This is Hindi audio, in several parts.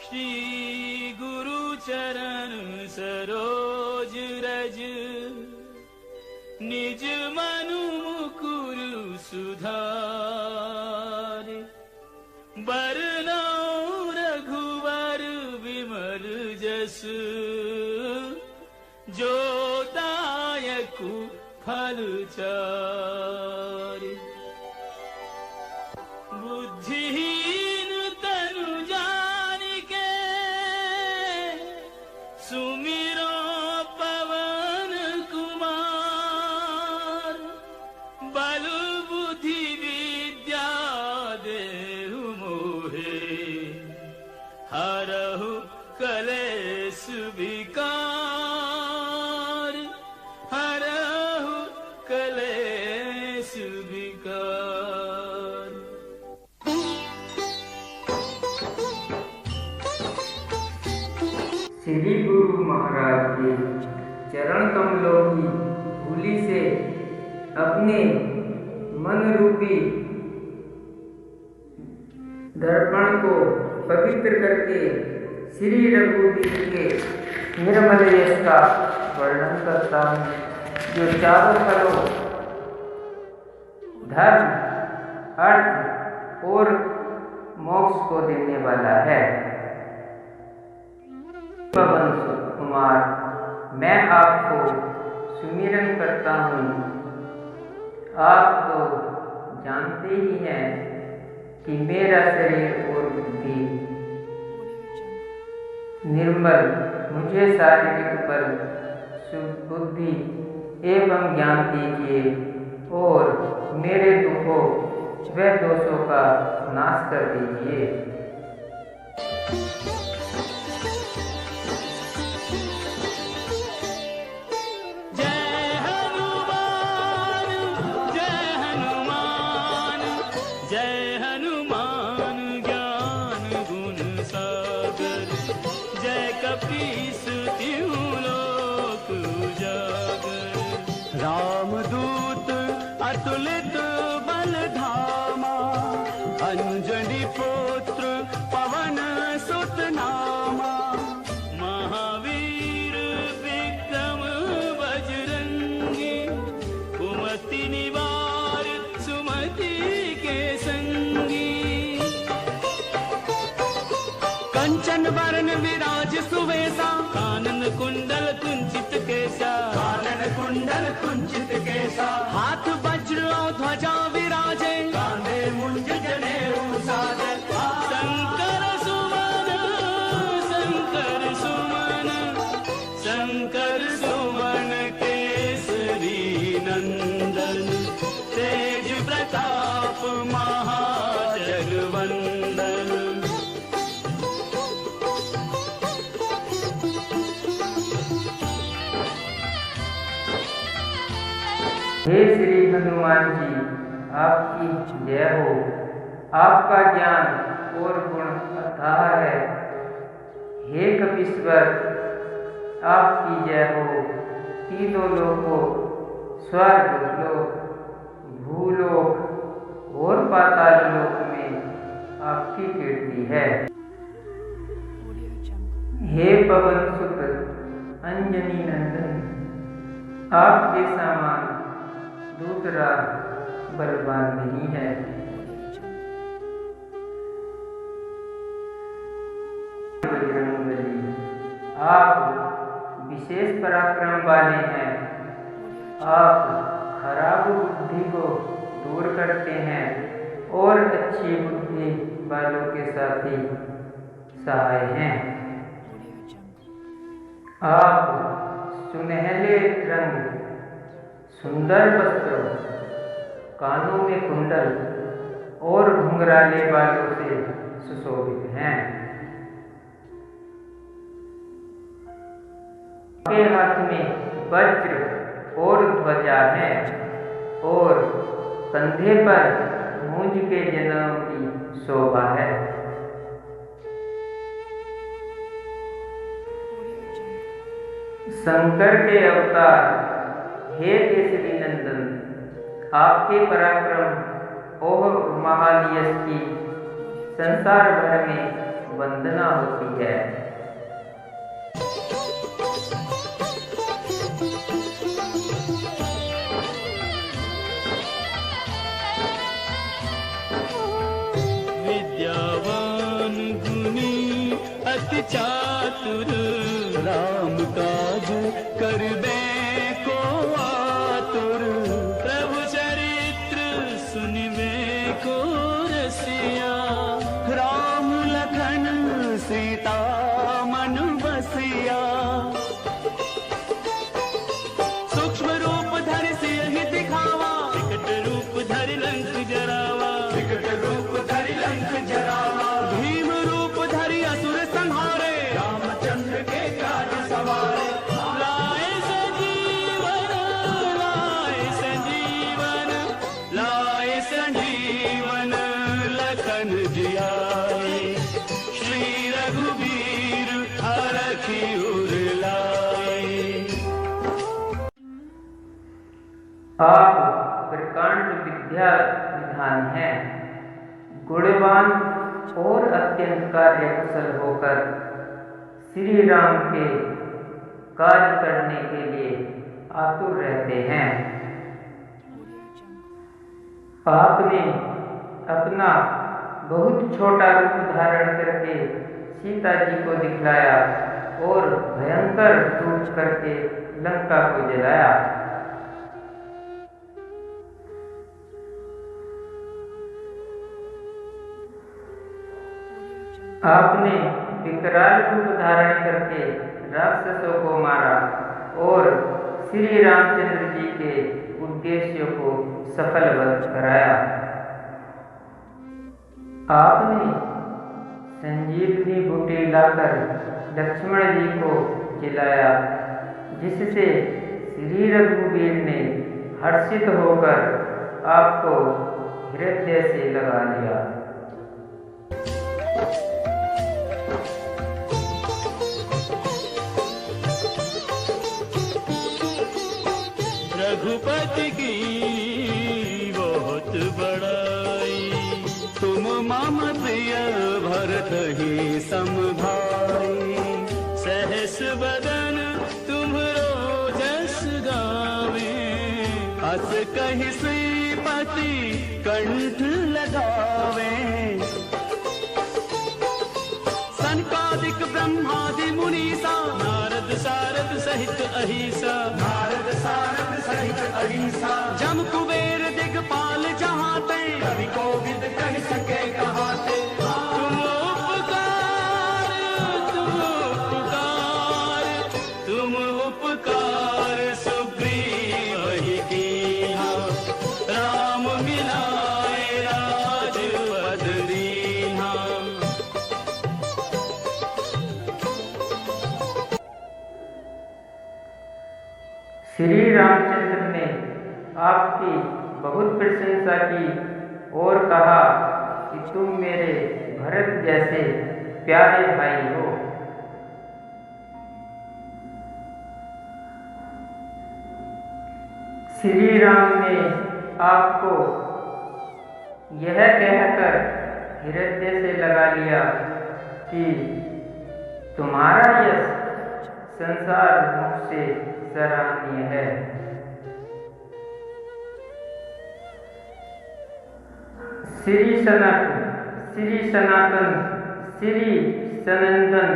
श्री गुरु चरण सरोज रज, निज मनु मुकुर सुधार। बरनौ रघुवर विमल जस, जो दायकु फल चार। बुद्धिहीन तनु जानिके, सुमिरो पवन कुमार। बल बुद्धि विद्या देहु मोहे, हरहु कलेश विकार। हरहु कलेश विकार। श्री गुरु महाराज के चरण कमलों की धूलि से अपने मन रूपी दर्पण को पवित्र करके श्री रघुवीर के निर्मल यश का वर्णन करता हूँ, जो चारों फलों धर्म, अर्थ और मोक्ष को देने वाला है। पवन कुमार, मैं आपको सुमिरन करता हूँ। आप तो जानते ही हैं कि मेरा शरीर और बुद्धि निर्मल, मुझे शारीरिक बल, सुबुद्धि एवं ज्ञान दीजिए और मेरे दुखों व दोषों का नाश कर दीजिए। जय हनुमान ज्ञान गुण सागर, जय कपीस तिहु लोक उजागर। रामदूत अतुलित बल धामा, अंजनी पुत्र पवन सुत नामा। महावीर विक्रम बजरंगी, कुमति निवार सुमति के संगी। कंचन वरण विराज सुवेशा, कानन कुंडल कुंचित केसा। कानन कुंडल कुंचित केसा, हाथ वज्र और ध्वजा विराजे। कांधे मुंज जनेऊ साजे। शंकर सुमन, शंकर सुमन, शंकर सुमन केसरी नंदन। तेज प्रताप महाजगवंदन। हे श्री हनुमान जी, आपकी जय हो। आपका ज्ञान और गुण अथाह है। हे कपीश्वर, आपकी जय हो। तीनों लोकों, स्वर्ग लोक, भूलोक और पाताल लोक में आपकी कीर्ति है। हे पवन सुत अंजनी नंदन, आपके समान दूसरा बलवान नहीं है। बजरंगबली, आप विशेष पराक्रम वाले हैं। आप खराब बुद्धि को दूर करते हैं और अच्छी बुद्धि वालों के साथी सहाय हैं। आप सुनहले रंग, सुंदर वस्त्र, कानों में कुंडल और घुंघराले बालों से सुशोभित हैं। आपके हाथ में वज्र और ध्वजा है और कंधे पर मूंज के जनेऊ की शोभा है। शंकर के अवतार, हे केसरी नंदन, आपके पराक्रम और महान यश की संसार भर में वंदना होती है। विद्यावान गुणी अति चातुर, राम काज करबे को आतुर। प्रभु चरित्र सुनबे को रसिया, राम लखन सीता मन बसिया। सूक्ष्म रूप धरि सियहि दिखावा, विकट रूप धरि लंक जरावा। विकट रूप धरि लंक जरावा, भीम रूप धरि असुर संहारे। रामचंद्र के काज सवारे, लाए संजीवन, लाए संजीवन, लाए संजीवन लखन जियाए। श्री रघुबीर हरखि उर लाए। आप प्रकांड विद्या विधान है। गुणवान और अत्यंत कार्यकुशल होकर श्री राम के कार्य करने के लिए आतुर रहते हैं। आपने अपना बहुत छोटा रूप धारण करके सीता जी को दिखलाया और भयंकर रूप करके लंका को जलाया। आपने विकराल रूप धारण करके राक्षसों को मारा और श्री रामचंद्र जी के उद्देश्यों को सफल कराया। आपने संजीवनी बूटी लाकर लक्ष्मण जी को खिलाया, जिससे श्री रघुवीर ने हर्षित होकर आपको हृदय से लगा लिया। रघुपति की बहुत बड़ाई, तुम मम प्रिय भरत ही समभाई। सहस बदन तुम्हरो जस गावे, अस कहि श्रीपति कंठ लगावे। सनकादिक ब्रह्मादि मुनीसा, नारद सारद सहित अहिसा। नारद सारद सहित अहिसा, जम कुबेर दिगपाल जहाते। कवि कोविद कह सके कहाते। तुम उपकार, तुम उपकार, तुम उपकार सुग्रीव ही कीन्हा। राम मिलाए राजपद दीन्हा। श्री रामचंद्र ने आपकी बहुत प्रशंसा की और कहा कि तुम मेरे भरत जैसे प्यारे भाई हो। श्री राम ने आपको यह कहकर हृदय से लगा लिया कि तुम्हारा यश संसार मुख से सराहनीय है। श्री सनक, श्री सनातन, श्री सनंदन,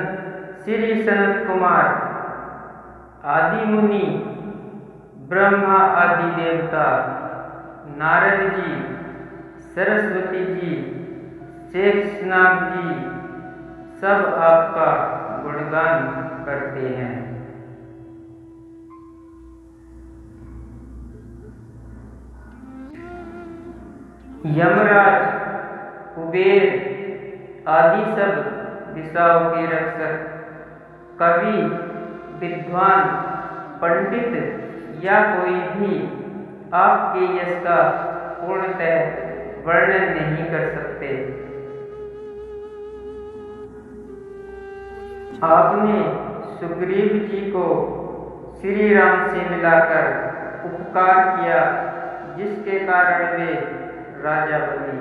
श्री सनत कुमार आदि मुनि, ब्रह्मा आदि देवता, नारद जी, सरस्वती जी, शेषनाग जी सब आपका गुणगान करते हैं। यमराज, कुबेर आदि सब दिशाओं के रक्षक, कवि, विद्वान, पंडित या कोई भी आपके यश का पूर्णतः वर्णन नहीं कर सकते। आपने सुग्रीव जी को श्री राम से मिलाकर उपकार किया, जिसके कारण वे राजा बने।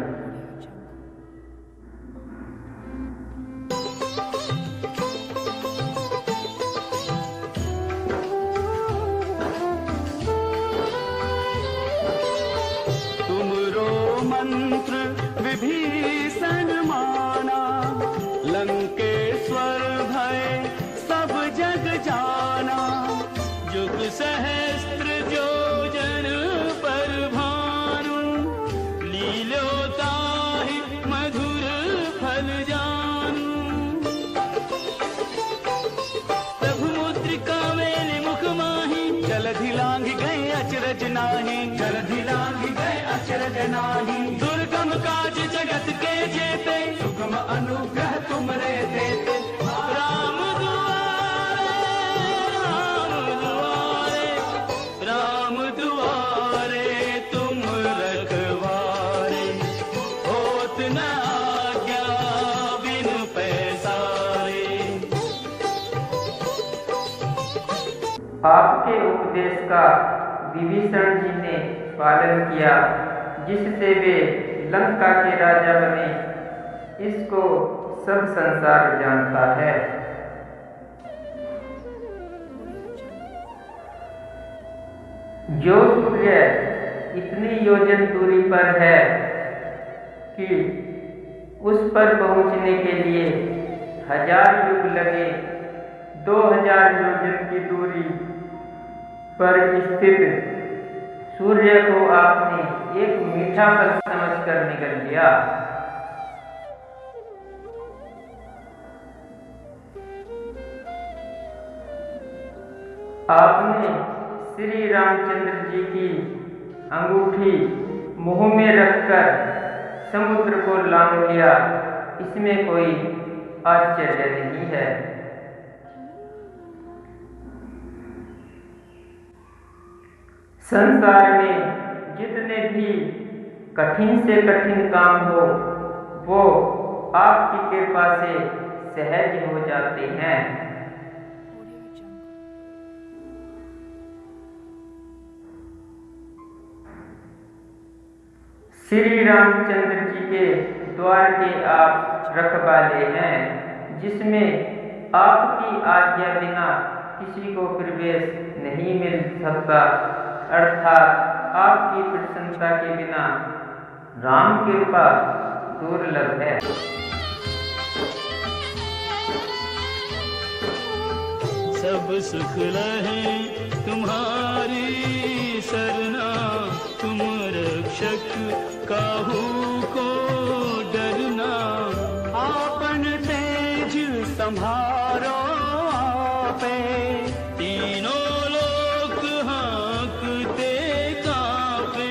काज जगत के जेते, सुगम अनुग्रह तुमरे देते। राम दुआरे, राम दुआरे तुम रखवारे, होत न आज्ञा बिन पैसारे। आपके उपदेश का विभीषण जी ने पालन किया, जिससे वे लंका के राजा बने। इसको सब संसार जानता है। जो सूर्य इतनी योजन दूरी पर है कि उस पर पहुंचने के लिए 1000 युग लगे, 2000 योजन की दूरी पर स्थित सूर्य को आपने एक मीठा फल समझकर निगल लिया। आपने श्री रामचंद्र जी की अंगूठी मुंह में रखकर समुद्र को लांघ लिया। इसमें कोई आश्चर्य नहीं है। संसार में जितने भी कठिन से कठिन काम हो, वो आपकी कृपा से सहज हो जाते हैं। श्री रामचंद्र जी के द्वार के आप रखवाले हैं, जिसमें आपकी आज्ञा बिना किसी को प्रवेश नहीं मिल सकता, अर्थात आपकी प्रसन्नता के बिना राम कृपा दुर्लभ है। सब सुख लहे तुम्हारी सरना, तुम रक्षक काहू को डरना। आपन तेज संभारो आपे, तीनों लोक हाँकते कांपे।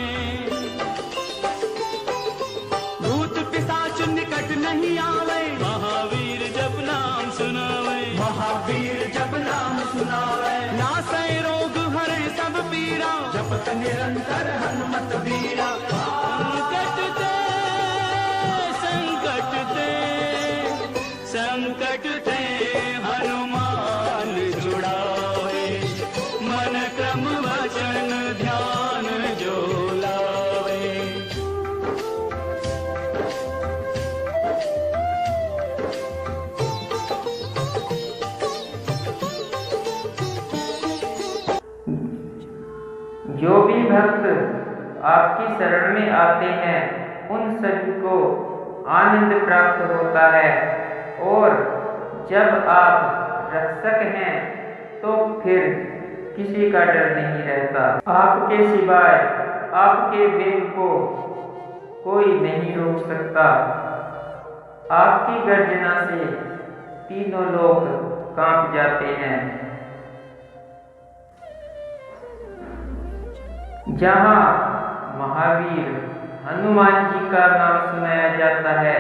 भूत पिशाच निकट नहीं आवे, महावीर जब नाम सुनावे। महावीर जब नाम सुनावे, नासै रोग हरे सब पीरा, जपत निरंतर हनुमत वीरा। संकट ते हनुमान छुड़ावे, मन क्रम वचन ध्यान जो लावे। जो भी भक्त आपकी शरण में आते हैं, उन सभी को आनंद प्राप्त होता है। और जब आप रक्षक हैं, तो फिर किसी का डर नहीं रहता। आपके सिवाय आपके वेग को कोई नहीं रोक सकता। आपकी गर्जना से तीनों लोग कांप जाते हैं। जहाँ महावीर हनुमान जी का नाम सुनाया जाता है,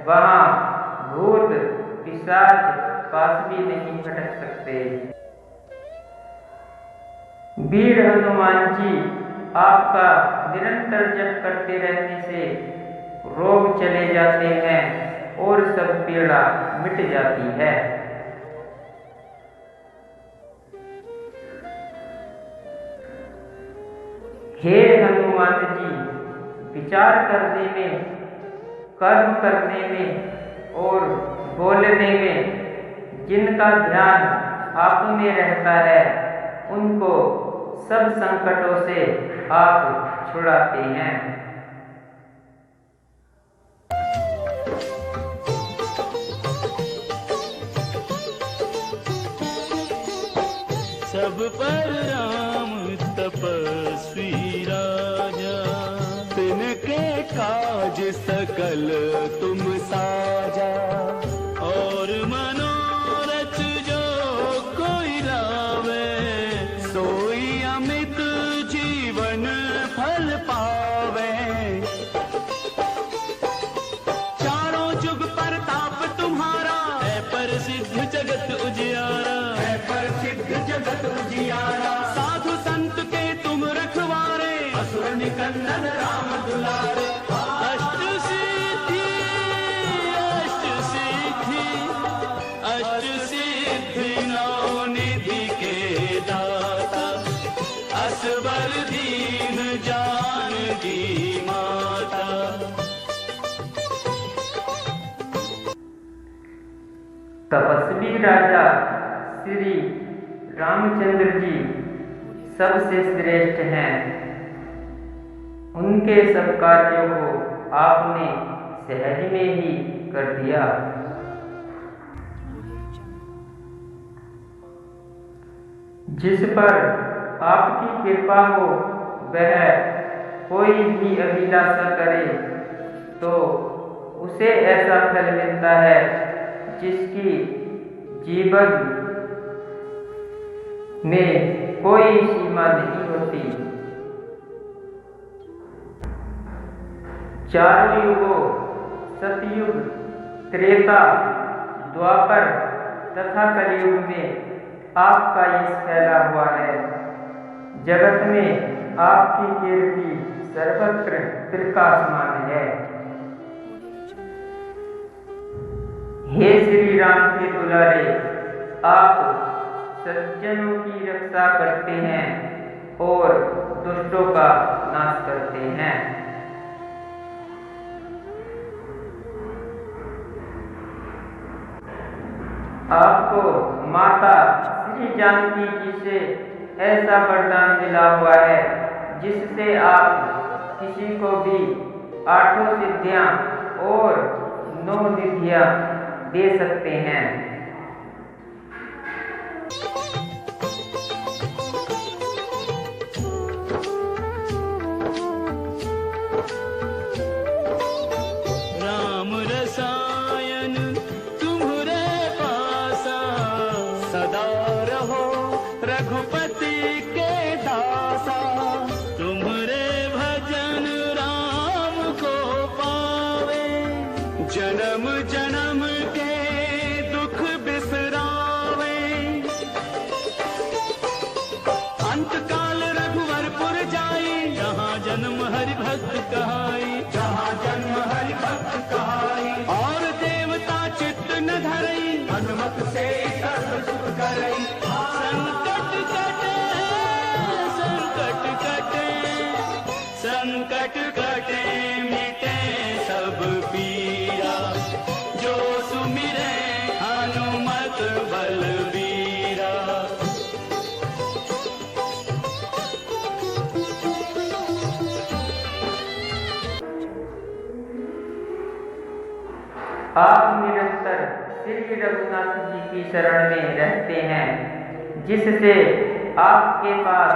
वहाँ भूत पिशाच पास भी नहीं भटक सकते। वीर हनुमान जी आपका निरंतर जप करते रहने से रोग चले जाते हैं और सब पीड़ा मिट जाती है। हे हनुमान जी, विचार करने में, कर्म करने में और बोलने में जिनका ध्यान आप में रहता है, उनको सब संकटों से आप छुड़ाते हैं। सब पर राम तपस्वी राजा, तिनके काज सकल तुम साजा। और मनोरथ जो कोई लावे, सोई अमित जीवन फल पावे। धन राम दुलारे। अष्ट सिद्धि नौ निधि के दाता, असबर दीन जानकी माता। तपस्वी राजा श्री रामचंद्र जी सबसे श्रेष्ठ हैं। उनके सब कार्यों को आपने सहज में ही कर दिया। जिस पर आपकी कृपा हो वह कोई भी अभिलाषा करे तो उसे ऐसा फल मिलता है जिसकी जीवन में कोई सीमा नहीं होती। चारों युगों सतयुग, त्रेता, द्वापर तथा कलयुग में आपका यश फैला हुआ है। जगत में आपकी कीर्ति सर्वत्र प्रकाशमान है। हे श्री राम के दुलारे, आप सज्जनों की रक्षा करते हैं और दुष्टों का नाश करते हैं। आपको माता श्री जानकी जी से ऐसा वरदान मिला हुआ है जिससे आप किसी को भी 8 सिद्धियां और 9 निधियां दे सकते हैं। राम रसायन तुम्हारे पासा, सदा रहो रघुपति के दासा। तुम्हारे भजन राम को पावे, जन्म जन्म के दुख बिसरावे। अंत काल रघुवरपुर जाई, जहाँ जन्म हरि भक्त कहाई, जहाँ जन्म हरि भक्त कहाई। और देवता चित्त न धरई, हनुमत से सर्व सुख करई। संकट कटे संकट कटे, संकट कटे मिटे सब पीरा। जो सुमिरे हनुमत बलबीरा। आप निरंतर श्री रघुनाथ जी की शरण में रहते हैं, जिससे आपके पास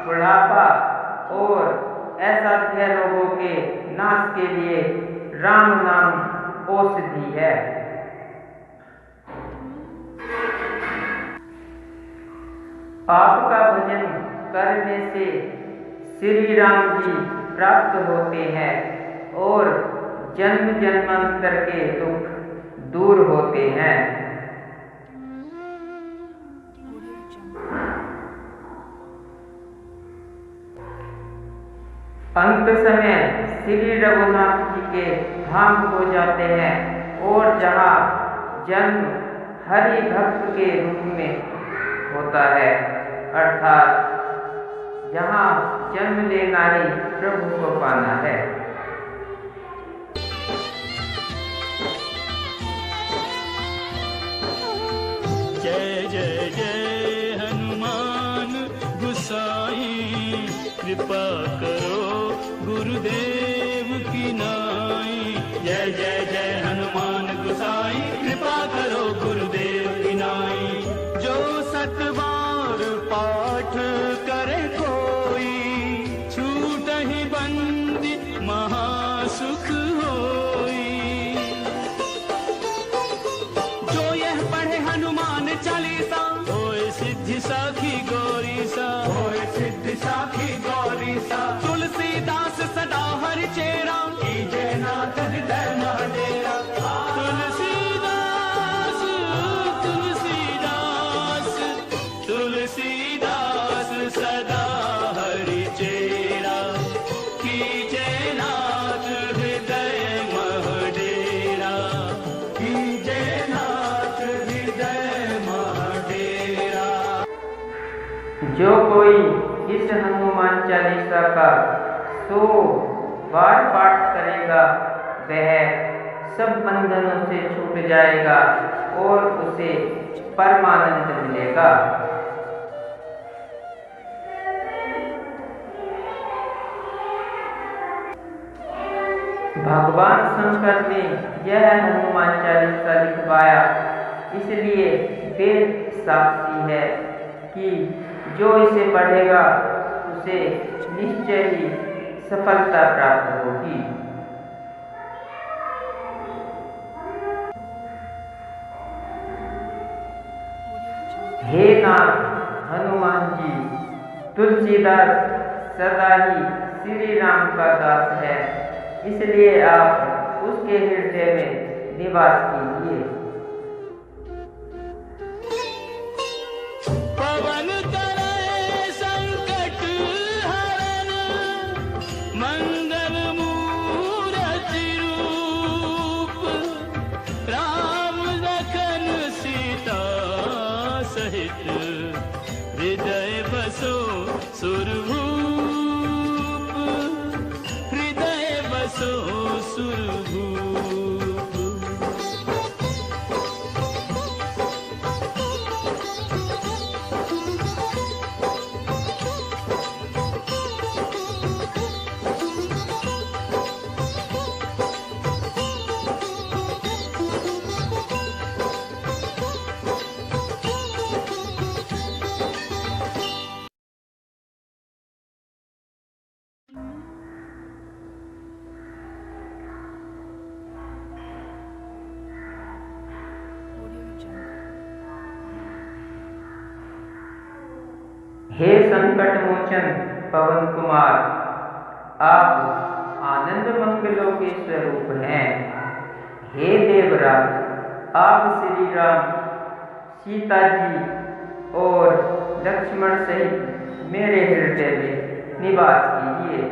बुढ़ापा और असाध्य रोगों के नाश के लिए राम नाम औषधि है। आपका भजन करने से श्री राम जी प्राप्त होते हैं और जन्म जन्मांतर के दुख दूर होते हैं। अंत समय श्री रघुनाथ जी के धाम को जाते हैं और जहाँ जन्म हरि भक्त के रूप में होता है, अर्थात जहाँ जन्म लेना ही प्रभु को पाना है। जय जय जय हनुमान गुसाई, कृपा करो गुरुदेव की नाई। जय जय जय हनुमान गुसाई, कृपा करो गुरुदेव की नाई। जो 7 बार पाठ करे कोई, छूट ही बंदी जो कोई इस हनुमान चालीसा का 100 बार पाठ करेगा वह सब बंधनों से छूट जाएगा और उसे परमानंद मिलेगा। भगवान शंकर ने यह हनुमान चालीसा लिखवाया, इसलिए वेद साक्षी है कि जो इसे पढ़ेगा उसे निश्चय ही सफलता प्राप्त होगी। हे नाथ हनुमान जी, तुलसीदास सदा ही श्री राम का दास है, इसलिए आप उसके हृदय में निवास कीजिए। पवन तनय संकट हरन, मंगल मूरति रूप, राम लखन सीता सहित, हृदय बसो सुरभूप, हृदय बसो सुरभूप। हे संकट मोचन पवन कुमार, आप आनंद मंगलों के स्वरूप हैं। हे देवराज, आप श्री राम, सीता जी और लक्ष्मण सहित मेरे हृदय में निवास कीजिए।